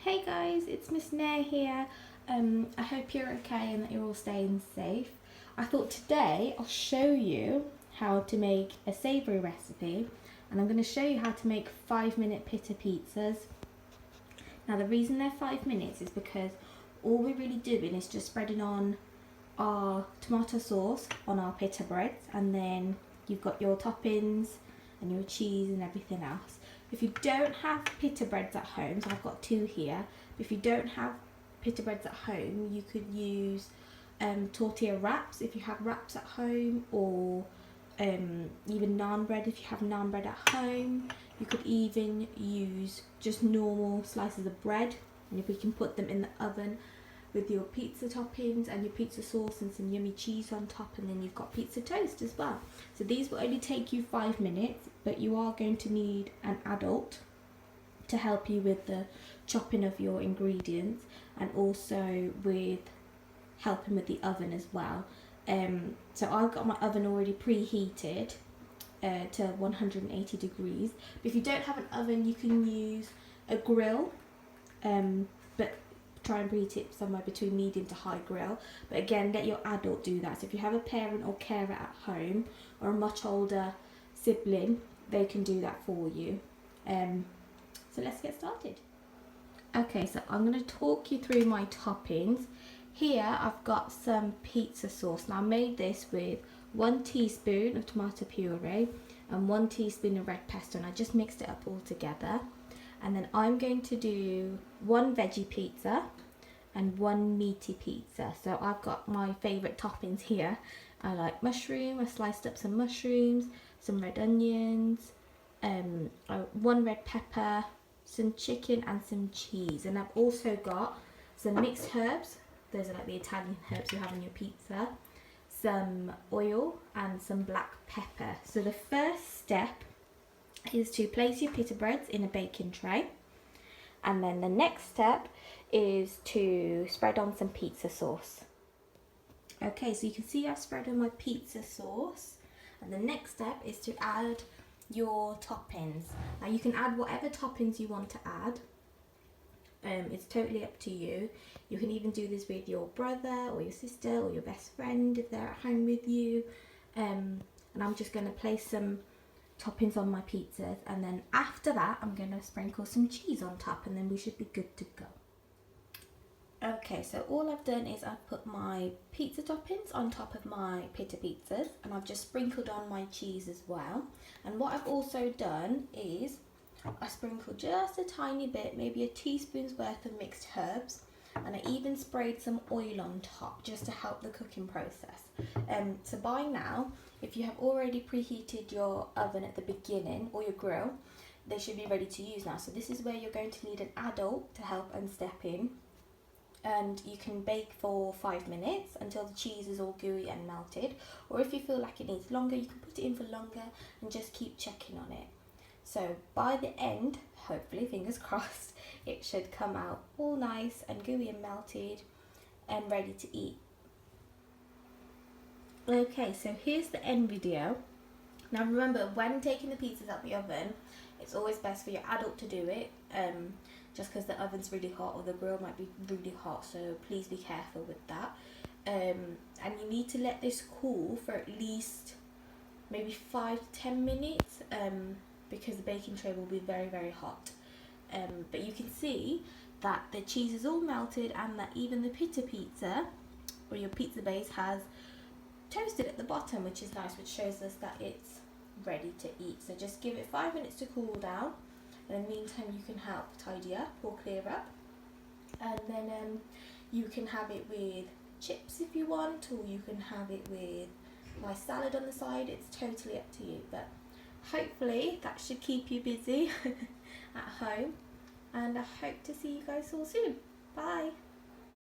Hey guys, it's Miss Nair here. I hope you're okay and that you're all staying safe. I thought today I'll show you how to make a savoury recipe, and I'm going to show you how to make 5-minute pita pizzas. Now the reason they're 5 minutes is because all we're really doing is just spreading on our tomato sauce on our pita breads, and then you've got your toppings and your cheese and everything else. If you don't have pita breads at home, so I've got 2 here, but if you don't have pita breads at home, you could use tortilla wraps if you have wraps at home, or even naan bread if you have naan bread at home. You could even use just normal slices of bread, and if we can put them in the oven with your pizza toppings and your pizza sauce and some yummy cheese on top, and then you've got pizza toast as well. So these will only take you 5 minutes, but you are going to need an adult to help you with the chopping of your ingredients, and also with helping with the oven as well. So I've got my oven already preheated to 180 degrees. But if you don't have an oven, you can use a grill, but try and preheat it somewhere between medium to high grill. But again, let your adult do that. So if you have a parent or carer at home, or a much older sibling, they can do that for you. So let's get started. Okay, so I'm going to talk you through my toppings. Here I've got some pizza sauce. Now I made this with 1 teaspoon of tomato puree and 1 teaspoon of red pesto, and I just mixed it up all together. And then I'm going to do 1 veggie pizza and 1 meaty pizza. So I've got my favourite toppings here. I like mushroom. I sliced up some mushrooms, some red onions, 1 red pepper, some chicken and some cheese. And I've also got some mixed herbs. Those are like the Italian herbs you have in your pizza. Some oil and some black pepper. So the first step is to place your pita breads in a baking tray, and then the next step is to spread on some pizza sauce. Okay, so you can see I've spread on my pizza sauce, and the next step is to add your toppings. Now you can add whatever toppings you want to add. It's totally up to you. You can even do this with your brother or your sister or your best friend if they're at home with you. And I'm just going to place some toppings on my pizzas, and then after that I'm going to sprinkle some cheese on top, and then we should be good to go. Okay, so all I've done is I've put my pizza toppings on top of my pita pizzas, and I've just sprinkled on my cheese as well. And what I've also done is I sprinkled just a tiny bit, maybe a teaspoon's worth of mixed herbs, and I even sprayed some oil on top just to help the cooking process. So by now, if you have already preheated your oven at the beginning, or your grill, they should be ready to use now. So this is where you're going to need an adult to help and step in. And you can bake for 5 minutes until the cheese is all gooey and melted. Or if you feel like it needs longer, you can put it in for longer and just keep checking on it. So by the end, hopefully, fingers crossed, it should come out all nice and gooey and melted and ready to eat. Okay, so here's the end video. Now remember, when taking the pizzas out the oven, it's always best for your adult to do it, just because the oven's really hot or the grill might be really hot, so please be careful with that. And you need to let this cool for at least maybe 5 to 10 minutes, because the baking tray will be very, very hot. But you can see that the cheese is all melted, and that even the pita pizza, or your pizza base, has toasted at the bottom, which is nice, which shows us that it's ready to eat. So just give it 5 minutes to cool down, and in the meantime you can help tidy up or clear up, and then you can have it with chips if you want, or you can have it with my salad on the side. It's totally up to you, but hopefully that should keep you busy at home, and I hope to see you guys all soon. Bye.